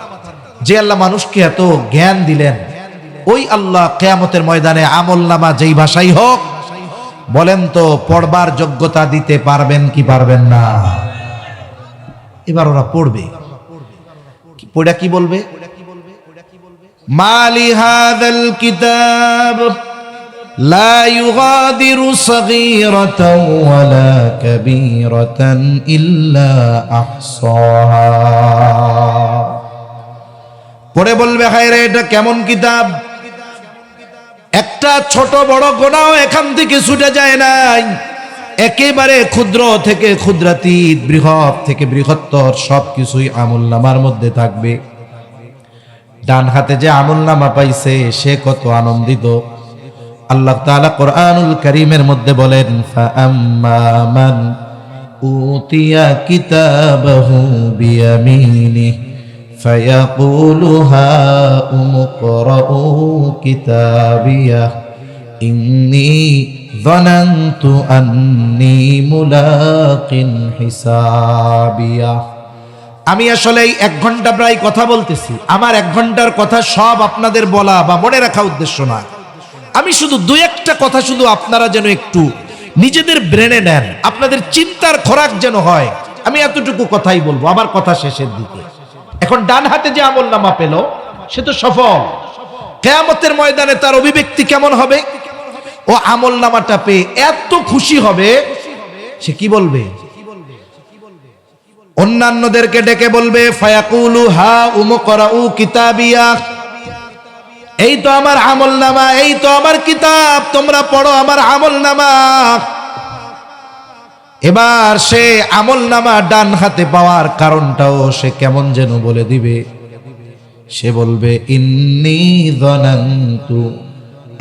Speaker 1: যে আল্লাহ মানুষকে এত জ্ঞান দিলেন, ওই আল্লাহ কিয়ামতের ময়দানে আমলনামা যেই ভাষাই হোক, বলেন তো পড়বার যোগ্যতা দিতে পারবেন কি পারবেন না? এবার ওরা পড়বে, পড়া কি বলবে? মালি হাযাল কিতাব লা ইউগাদিরু সাগীরাতান ওয়ালা কাবীরাতান ইল্লা আহসাহা। পড়ে বলবে, হায় রে, এটা কেমন কিতাব, একটা ছোট বড় গোনাও এখান থেকে ছুটে যায় নাই, একেবারে ক্ষুদ্র থেকে ক্ষুদ্রাতীত, বৃহৎ থেকে বৃহত্তর সবকিছুই আমলনামার মধ্যে থাকবে। ডান হাতে যে আমলনামা পাইছে সে কত আনন্দিত। আল্লাহ তাআলা কোরআনুল কারীমের মধ্যে বলেন, ফাআম্মা মান উতিয়া কিতাবাহু বিয়ামিনিহি ফায়াকুলু হাউম ইকরাউ কিতাবিয়াহ ইন্নী যানানতু আন্নী মুলাকিন হিসাবিয়াহ। আমি আসলে এই 1 ঘন্টা প্রায় কথা বলতেছি। আমার 1 ঘন্টার কথা সব আপনাদের বলা বা মনে রাখা উদ্দেশ্য না। আমি শুধু 2-1টা কথা শুধু আপনারা যেন একটু নিজেদের ব্রেনে নেন, আপনাদের চিন্তার খোরাক যেন হয়। আমি এতটুকু কথাই বলবো, আবার কথা শেষের দিকে। এখন ডান হাতে যে আমলনামা পেল সে তো সফল। কিয়ামতের ময়দানে তার অভিব্যক্তি কেমন হবে? ও আমলনামাটা পেয়ে এত খুশি হবে, সে কি বলবে? অন্যান্যদেরকে ডেকে বলবে, ফায়াকুলু হাউম ইকরাউ কিতাবিয়াহ, এই তো আমার আমলনামা, এই তো আমার কিতাব, তোমরা পড়ো আমার আমলনামা। এবার সে আমলনামা ডান হাতে পাওয়ার কারণটাও সে কেমন যেন বলে দিবে। সে বলবে, ইন্নী যানানতু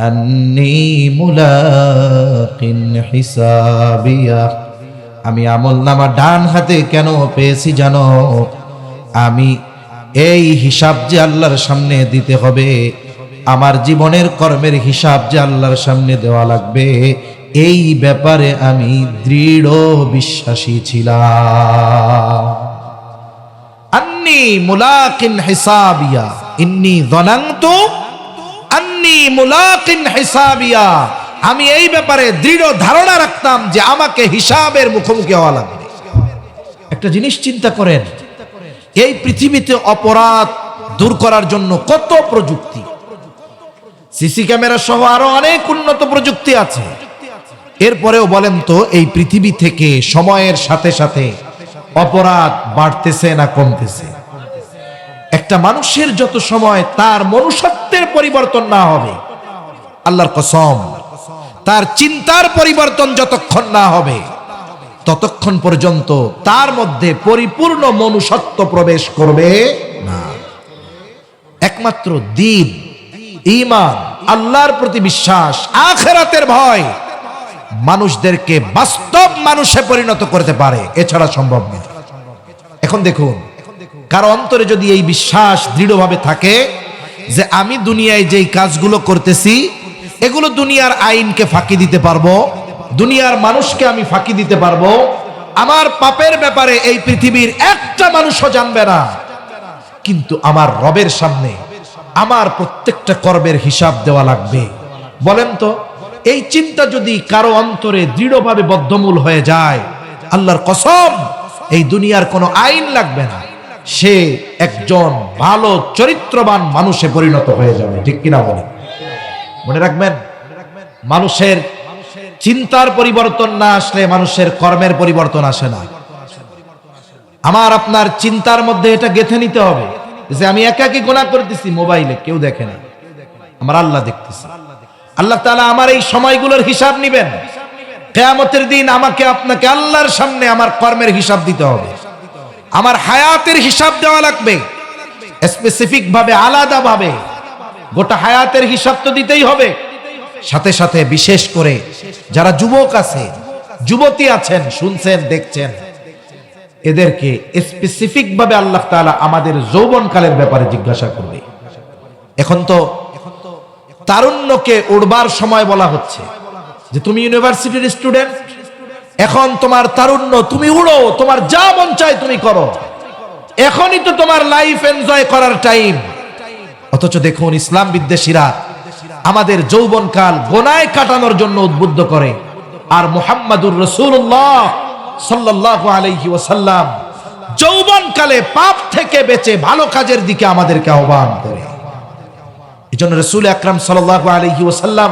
Speaker 1: আন্নী মুলাকিন হিসাবিয়া। আমি আমলনামা ডান হাতে কেন পেয়েছি জানো? আমি এই হিসাব যে আল্লাহর সামনে দিতে হবে, আমার জীবনের কর্মের হিসাব যে আল্লাহর সামনে দেওয়া লাগবে, এই ব্যাপারে আমি দৃঢ় বিশ্বাসী ছিলাম। আন্নী মুলাকিন হিসাবিয়া, ইন্নী যানানতু আন্নী মুলাকিন হিসাবিয়া। আমি এই ব্যাপারে দৃঢ় ধারণা রাখতাম যে আমাকে হিসাবের মুখোমুখি হওয়া লাগবে। একটা জিনিস চিন্তা করেন, এই পৃথিবীতে অপরাধ দূর করার জন্য কত প্রযুক্তি, সিসি ক্যামেরা সহ আরো অনেক উন্নত প্রযুক্তি আছে। এরপরেও বলেন তো, এই পৃথিবী থেকে সময়ের সাথে সাথে অপরাধ বাড়তেছে না কমতেছে? একটা মানুষের যত সময় তার মনুষ্যত্বের পরিবর্তন না হবে, আল্লাহর কসম, তার চিন্তার পরিবর্তন যতক্ষণ না হবে, ততক্ষণ পর্যন্ত তার মধ্যে পরিপূর্ণ মনুষ্যত্ব প্রবেশ করবে না। একমাত্র দ্বীন, ঈমান, আল্লাহর প্রতি বিশ্বাস, আখিরাতের ভয় মানুষদেরকে বাস্তব মানুষে পরিণত করতে পারে, এছাড়া সম্ভব নয়। এখন দেখুন, কারো অন্তরে যদি এই বিশ্বাস দৃঢ়ভাবে থাকে যে আমি দুনিয়ায় যেই কাজগুলো করতেছি এগুলো দুনিয়ার আইনকে ফাঁকি দিতে পারবো, দুনিয়ার মানুষকে আমি ফাঁকি দিতে পারবো, আমার পাপের ব্যাপারে এই পৃথিবীর একটা মানুষও জানবে না, কিন্তু আমার রবের সামনে আমার প্রত্যেকটা কর্মের হিসাব দেওয়া লাগবে। বলেন তো, এই চিন্তা যদি কারো অন্তরে দৃঢ়ভাবে বদ্ধমূল হয়ে যায়, আল্লাহর কসম, এই দুনিয়ার কোনো আইন লাগবে না, সে একজন ভালো চরিত্রবান মানুষে পরিণত হয়ে যাবে। ঠিক কিনা বলেন? মনে রাখবেন, মানুষের চিন্তার পরিবর্তন না আসলে মানুষের কর্মের পরিবর্তন আসে না। আমার আপনার চিন্তার মধ্যে এটা গেঁথে নিতে হবে যে আমি একাকী গুনাহ করতেছি, মোবাইলে কেউ দেখে না, আমার আল্লাহ দেখতেছে। আল্লাহ তাআলা আমার এই সময়গুলোর হিসাব নেবেন। কিয়ামতের দিন আমাকে আপনাকে আল্লাহর সামনে আমার কর্মের হিসাব দিতে হবে, আমার হায়াতের হিসাব দেওয়া লাগবে, স্পেসিফিক ভাবে, আলাদা ভাবে। গোটা হায়াতের হিসাব তো দিতেই হবে, সাথে সাথে বিশেষ করে যারা যুবক আছে, যুবতী আছেন, শুনছেন, দেখছেন, এদেরকে স্পেসিফিক ভাবে আল্লাহ তাআলা আমাদের যৌবনকালের ব্যাপারে জিজ্ঞাসা করবে। এখন তো তারুণ্যকে উড়বার সময় বলা হচ্ছে যে তুমি ইউনিভার্সিটির স্টুডেন্ট, এখন তোমার তারুণ্য, তুমি উড়ো, তোমার যা মন চায় তুমি করো, এখনই তো তোমার লাইফ এনজয় করার টাইম। অথচ দেখুন, ইসলাম বিদ্বেষীরা আমাদের যৌবনকাল গোনায় কাটানোর জন্য উদ্বুদ্ধ করে, আর মুহাম্মাদুর রাসূলুল্লাহ সাল্লাল্লাহু আলাইহি ওয়াসাল্লাম যৌবনকালে পাপ থেকে বেঁচে ভালো কাজের দিকে আমাদেরকে আহ্বান করে। এজন্য রাসূল আকরাম সাল্লাল্লাহু আলাইহি ওয়াসাল্লাম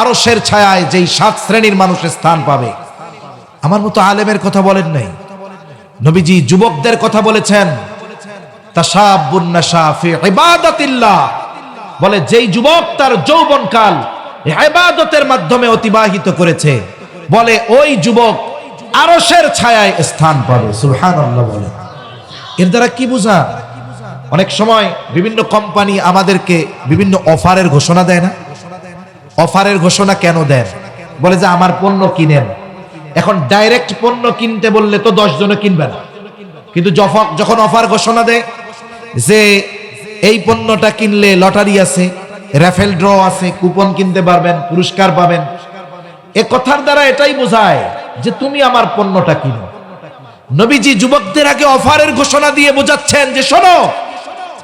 Speaker 1: আরশের ছায়ায় যেই 7 শ্রেণীর মানুষের স্থান পাবে, আমার মতো আলেমের কথা বলেন নাই, নবীজি যুবকদের কথা বলেছেন। তাশাবুন নাশা ফি ইবাদাতিল্লাহ, বলে যেই যুবক তার যৌবনকাল ইবাদতের মাধ্যমে অতিবাহিত করেছে, বলে ওই যুবক আরশের ছায়ায় স্থান পাবে। সুবহানাল্লাহ। বলে এর দ্বারা কি বোঝা? অনেক সময় বিভিন্ন কোম্পানি আমাদেরকে বিভিন্ন অফারের ঘোষণা দেয় না, অফারের ঘোষণা কেন দেন? বলে যে আমার পণ্য কিনেন। এখন ডাইরেক্ট পণ্য কিনতে বললে তো 10 জনে কিনবে না, কিন্তু যখন অফার ঘোষণা দেয় যে এই পণ্যটা কিনলে লটারি আছে, র্যাফেল ড্র আছে, কুপন কিনতে পারবেন, পুরস্কার পাবেন, এ কথার দ্বারা এটাই বোঝায় যে তুমি আমার পণ্যটা কিনো। নবীজি যুবকদের আগে অফারের ঘোষণা দিয়ে বোঝাচ্ছেন যে শোনো,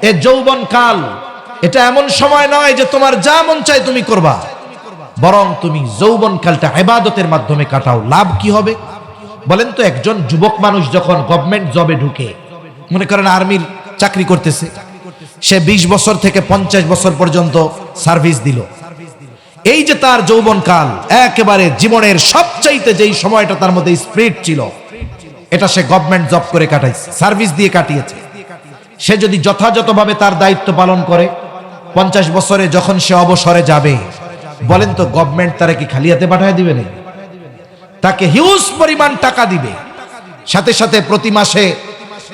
Speaker 1: এ যৌবন কাল, এটা এমন সময় নয় যে তোমার যা মন চায় তুমি করবা, বরং তুমি যৌবন কালটা ইবাদতের মাধ্যমে কাটাও। লাভ কি হবে বলেন তো? একজন যুবক মানুষ যখন গভর্নমেন্ট জবে ঢুকে, মনে করেন আর্মির চাকরি করতেছে, সে 20 বছর থেকে 50 বছর পর্যন্ত সার্ভিস দিল। এই যে তার যৌবন কাল, একেবারে জীবনের সবচাইতে যেই সময়টা তার মধ্যে স্পিরিট ছিল, এটা সে গভর্নমেন্ট জব করে কাটাইছে, সার্ভিস দিয়ে কাটিয়েছে। সে যদি যথাযথভাবে তার দায়িত্ব পালন করে, 50 বছরে যখন সে অবসরে যাবে, বলেন তো গভর্নমেন্ট তারা কি খালি হাতে পাঠিয়ে দিবে না? তাকে হিউজ পরিমাণ টাকা দিবে, সাথে সাথে প্রতি মাসে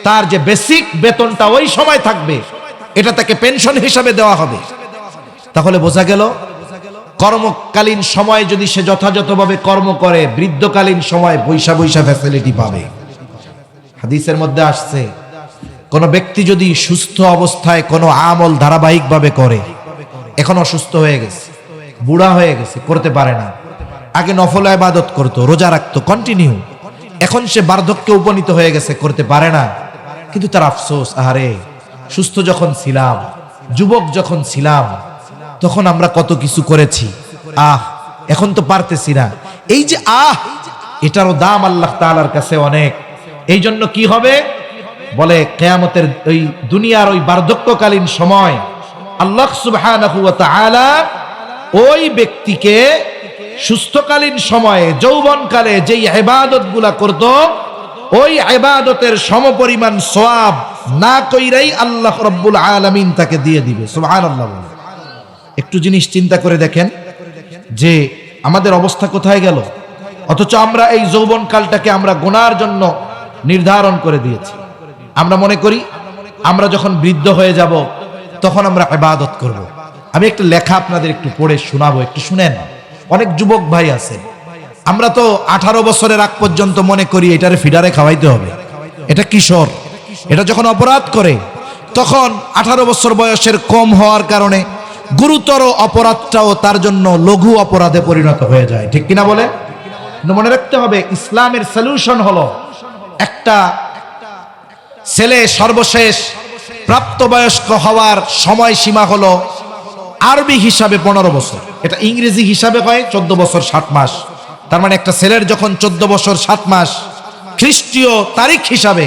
Speaker 1: তার যে বেসিক বেতনটা ওই সময় থাকবে, এটা তাকে পেনশন হিসাবে দেওয়া হবে। তাহলে বোঝা গেল কর্মকালীন সময় যদি সে যথাযথভাবে কর্ম করে, বৃদ্ধকালীন সময় বৈশা বৈশা ফ্যাসিলিটি পাবে। হাদিসের মধ্যে আসছে, কোন ব্যক্তি যদি সুস্থ অবস্থায় কোনো আমল ধারাবাহিকভাবে করে, এখন অসুস্থ হয়ে গেছে, বুড়া হয়ে গেছে, করতে পারে না, আগে নফল ইবাদত করতো, রোজা রাখতো কন্টিনিউ, এখন সে বার্ধক্যে উপনীত হয়ে গেছে, করতে পারে না, কিন্তু তার আফসোস, আহারে সুস্থ যখন ছিলাম, যুবক যখন ছিলাম, তখন আমরা কত কিছু করেছি, এখন তো পারতেছি না। এই যে এটারও দাম আল্লাহ তাআলার কাছে অনেক। এই জন্য কি হবে বলে, কিয়ামতের ওই দুনিয়ার ওই বার্ধক্যকালীন সময় আল্লাহ সুবহানাহু ওয়া তাআলা ওই ব্যক্তিকে সুস্থকালীন সময়ে যৌবনকালে যেই ইবাদতগুলা করত, ওই ইবাদতের সমপরিমাণ সওয়াব না কইরাই আল্লাহ রাব্বুল আলামিন তাকে দিয়ে দিবে। সুবহানাল্লাহ। একটু জিনিস চিন্তা করে দেখেন যে আমাদের অবস্থা কোথায় গেল, অথচ আমরা এই যৌবনকালটাকে আমরা গুনার জন্য নির্ধারণ করে দিয়েছি। আমরা মনে করি আমরা যখন বৃদ্ধ হয়ে যাব তখন আমরা ইবাদত করব। আমি একটা লেখা আপনাদের একটু পড়ে শোনাবো, একটু শুনেন। অনেক যুবক ভাই আছে, আমরা তো 18 বছরের আগ পর্যন্ত মনে করি এটারে ফিডারে খাওয়াইতে হবে, এটা কিশোর, এটা যখন অপরাধ করে তখন 18 বছর বয়সের কম হওয়ার কারণে গুরুতর অপরাধটাও তার জন্য লঘু অপরাধে পরিণত হয়ে যায়, ঠিক কিনা বলে? মনে রাখতে হবে, ইসলামের সলিউশন হলো, একটা ছেলে সর্বশেষ প্রাপ্তবয়স্ক হওয়ার সময়সীমা হলো আরবি হিসাবে 15 বছর, এটা ইংরেজি হিসাবে হয় 14 বছর 7 মাস। তার মানে একটা ছেলের যখন 14 বছর 7 মাস, খ্রিস্টীয় তারিখ হিসাবে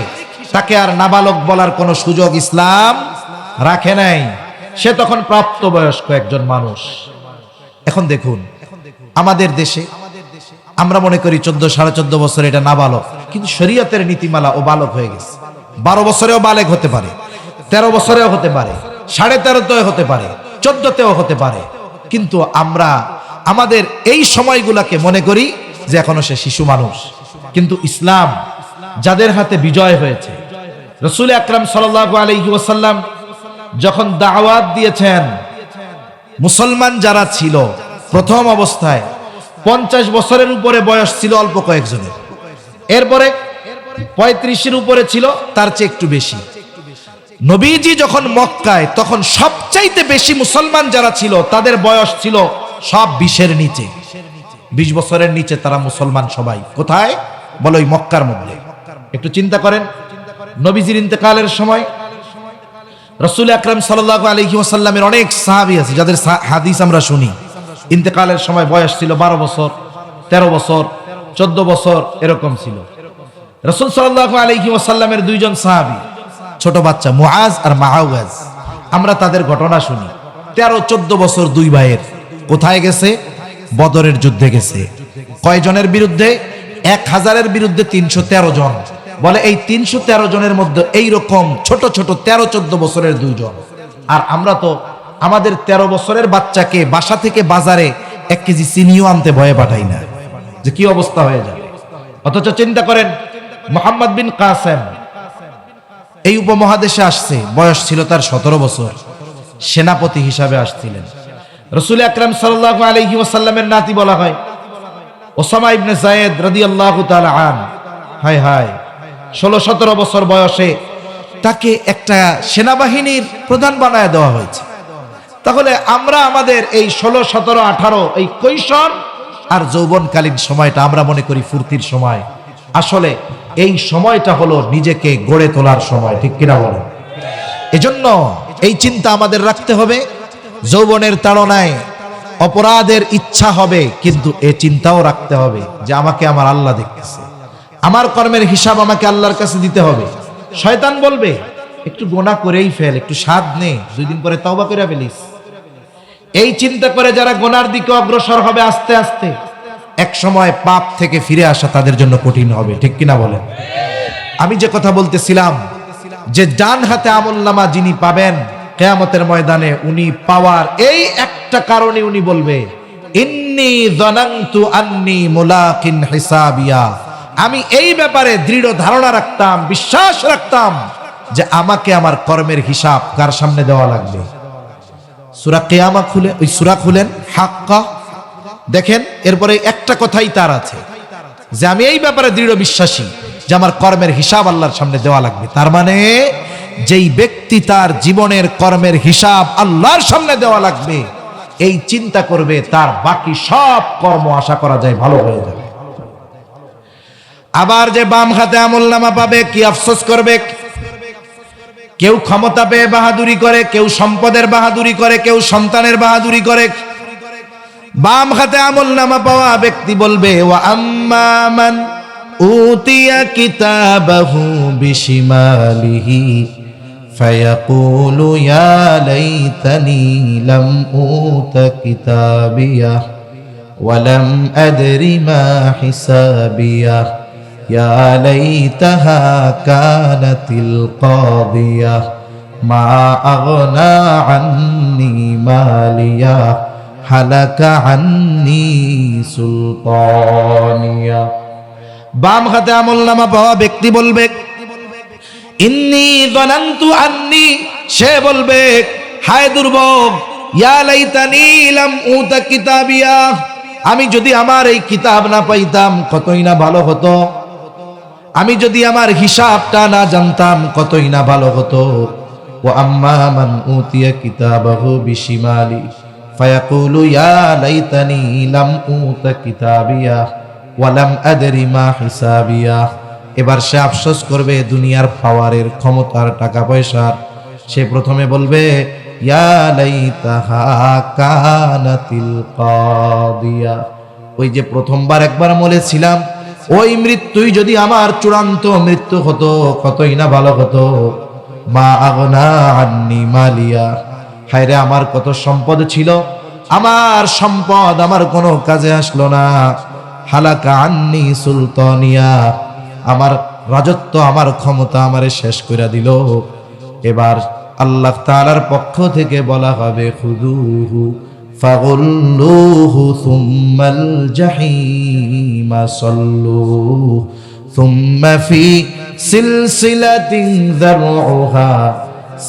Speaker 1: তাকে আর নাবালক বলার কোনো সুযোগ ইসলাম রাখে নাই, সে তখন প্রাপ্তবয়স্ক একজন মানুষ। এখন দেখুন আমাদের দেশে আমরা মনে করি 14 সাড়ে 14 বছর এটা নাবালক, কিন্তু শরীয়তের নীতিমালা ও বালক হয়ে গেছে। 12 বছরেও বালেক হতে পারে, 13 বছরেও হতে পারে, 13.5তেও হতে পারে, 14তেও হতে পারে, কিন্তু আমরা আমাদের এই সময়গুলাকে মনে করি যে এখনো সে শিশু মানুষ। কিন্তু ইসলাম যাদের হাতে বিজয় হয়েছে, রাসূল আকরাম সাল্লাল্লাহু আলাইহি ওয়াসাল্লাম যখন দাওয়াত দিয়েছেন, মুসলমান যারা ছিল প্রথম অবস্থায় 50 বছরের উপরে বয়স ছিল অল্প কয়েকজনের, এরপরে 35-এর উপরে ছিল তার চেয়ে একটু বেশি। নবীজি যখন মক্কায়, তখন সবচাইতে বেশি মুসলমান যারা ছিল তাদের বয়স ছিল সব 20-এর নিচে, 20 বছরের নিচে তারা মুসলমান সবাই। কোথায় বলো? ওই মক্কার মধ্যে। একটু চিন্তা করেন, নবীজির ইন্তেকালের সময় রাসূল আকরাম সাল্লাল্লাহু আলাইহি ওয়াসাল্লামের অনেক সাহাবী আছে যাদের হাদিস আমরা শুনি, ইন্তেকালের সময় বয়স ছিল 12 বছর, 13 বছর, 14 বছর, এরকম ছিল। রাসূল সাল্লাল্লাহু আলাইহি ওয়াসাল্লামের 2 জন সাহাবী, ছোট বাচ্চা মুআজ আর মাআওয়াজ, আমরা তাদের ঘটনা শুনি। 13-14 বছর 2 ভাইয়ের কোথায় গেছে? বদরের যুদ্ধে গেছে। কয় জনের বিরুদ্ধে? 1000-এর বিরুদ্ধে 313 জন। বলে এই 313 জনের মধ্যে এইরকম ছোট ছোট 13-14 বছরের 2 জন। আর আমরা তো আমাদের 13 বছরের বাচ্চাকে বাসা থেকে বাজারে 1 কেজি চিনিও আনতে ভয়ে পাঠাই না, যে কি অবস্থা হয়ে যাবে। অথচ চিন্তা করেন, মুহাম্মদ বিন কাসেম এই উপমহাদেশে আসছে, বয়স ছিল তার 17 বছর, সেনাপতি হিসাবে আসছিলেন। রাসূল আকরাম সাল্লাল্লাহু আলাইহি ওয়াসাল্লামের নাতি বলা হয় ওসামা ইবনে যায়েদ রাদিয়াল্লাহু তাআলা আন। হায় হায়, 16-17 বছর বয়সে তাকে একটা সেনাবাহিনীর প্রধান বানায় দেওয়া হয়েছে। তাহলে আমরা আমাদের এই 16, 17, 18 এই কৈশোর আর যৌবনকালীন সময়টা আমরা মনে করি ফুর্তির সময়। আসলে এই সময়টা হলো নিজেকে গড়ে তোলার সময়, ঠিক কিনা বলেন? এজন্য এই চিন্তা আমাদের রাখতে হবে। যৌবনের তাড়নায় অপরাধের ইচ্ছা হবে, কিন্তু এ চিন্তাও রাখতে হবে যে আমাকে আমার আল্লাহ দেখতেছে, আমার কর্মের হিসাব আমাকে আল্লাহর কাছে দিতে হবে। শয়তান বলবে একটু গোনা করেই ফেল, একটু স্বাদ নে, 2 দিন পরে তওবা করে ফেলিস। এই চিন্তা করে যারা গোনার দিকে অগ্রসর হবে আস্তে আস্তে, এক সময় পাপ থেকে ফিরে আসা তাদের জন্য কঠিন হবে, ঠিক কিনা বলেন? আমি যে কথা বলতেছিলাম যে ডান হাতে আমলনামা যিনি পাবেন কিয়ামতের ময়দানে, উনি পাওয়ার এই একটা কারণে উনি বলবে ইন্নী যানানতু আন্নী মুলাকিন হিসাবিয়া, আমি এই ব্যাপারে দৃঢ় ধারণা রাখতাম, বিশ্বাস রাখতাম যে আমাকে আমার কর্মের হিসাব কার সামনে দেওয়া লাগবে। সূরা কিয়ামা খুলে ওই সূরা খুলেন হাক্কা, দেখেন এরপরে একটা কথাই তার আছে যে আমি এই ব্যাপারে দৃঢ় বিশ্বাসী যে আমার কর্মের হিসাব আল্লাহর সামনে দেওয়া লাগবে। তার মানে যেই ব্যক্তি তার জীবনের কর্মের হিসাব আল্লাহর সামনে দেওয়া লাগবে এই চিন্তা করবে, তার বাকি সব কর্ম আশা করা যায় ভালো হয়ে যাবে। আবার যে বাম হাতে আমলনামা পাবে কি আফসোস করবে। কেউ ক্ষমতা পেয়ে বাহাদুরি করে, কেউ সম্পদের বাহাদুরি করে, কেউ সন্তানের বাহাদুরি করে। বাম হাতে আমলনামা পাওয়া ব্যক্তি বলবে ওয়া আম্মা মান উতিয়া কিতাবাহু বিশিমালিহি ফায়াকুলু ইয়া লাইতানি লাম উতা কিতাবিয়া ওয়া লাম আদরি মা হিসাবিয়া ইয়া লাইতাহা কানাতিল কাদিয়া মা আগনা আন্নি মালিয়া হালাকা আন্নি সুলতানিয়া। বাম হাতে আমলনামা পাওয়া ব্যক্তি বলবে ইন্নী যানানতু আন্নী, সে বলবে হায় দুর্ভোগ, ইয়া লাইতানি লাম উতা কিতাবিয়া, আমি যদি আমার এই কিতাব না পাইতাম কতই না ভালো হতো, আমি যদি আমার হিসাবটা না জানতাম কতই না ভালো হতো। ওয়া আম্মা মান উতিয়া কিতাবাহু বিশিমালি ফায়াকুলু ইয়া লাইতানি লাম উতা কিতাবিয়া ওয়া লাম আদরি মা হিসাবিয়া। এবার সে আফসোস করবে দুনিয়ার পাওয়ারের, ক্ষমতার, টাকা পয়সার। সে প্রথমে বলবে ইয়া লাইতাহা কানাতিল কাদিয়া, ওই যে প্রথমবার একবার বলেছিলাম ওই মৃত্যুই যদি আমার চূড়ান্ত মৃত্যু হতো কতই না ভালো হতো। মা আগনা আন্নি মালিয়া, হায়রে আমার কত সম্পদ ছিল, আমার সম্পদ আমার কোনো কাজে আসলো না। হালাকা আন্নি সুলতানিয়া, আমার রাজত্ব, আমার ক্ষমতা আমারে শেষ করে দিল। এবার আল্লাহ তাআলার পক্ষ থেকে বলা হবে খুযুহু ফাগুল্লুহু সুম্মাল জাহিমা সাল্লুহু সুম্মা ফি সিলসিলাতিন যারউহা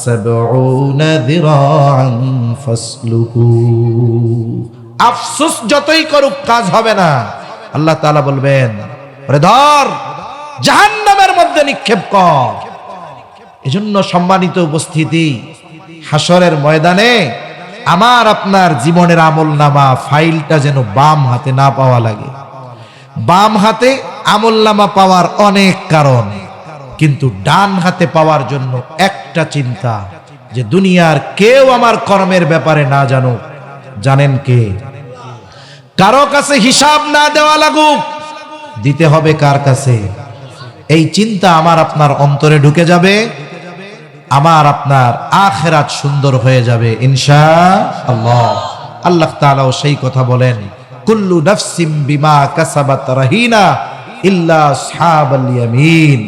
Speaker 1: 70 যিরাআন ফাসলুহু। আফসোস যতই করুক কাজ হবে না। আল্লাহ তাআলা বলবেন ওরে ধর, জাহান্নামের মধ্যে নিক্ষেপ কর। এজন্য সম্মানিত উপস্থিতি, হাসরের ময়দানে আমার আপনার জীবনের আমলনামা ফাইলটা যেন বাম হাতে না পাওয়া লাগে। বাম হাতে আমলনামা পাওয়ার অনেক কারণ, কিন্তু ডান হাতে পাওয়ার জন্য একটা চিন্তা যে দুনিয়ার কেউ আমার কর্মের ব্যাপারে না জানুক। জানেন কে? কারো কাছে হিসাব না দেওয়া লাগুক, দিতে হবে কার কাছে? এই চিন্তা আমার আপনার অন্তরে ঢুকে যাবে, আমার আপনার আখিরাত সুন্দর হয়ে যাবে ইনশাআল্লাহ। আল্লাহ তাআলাও সেই কথা বলেন কুল্লু নাফসিম বিমা কাসাবাত রাহিনা ইল্লা আসহাবাল ইয়ামিন।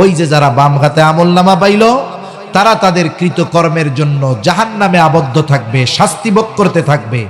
Speaker 1: ওই যে যারা বাম হাতে আমলনামা পাইল তারা তাদের কৃতকর্মের জন্য জাহান্নামে আবদ্ধ থাকবে, শাস্তি ভোগ করতে থাকবে।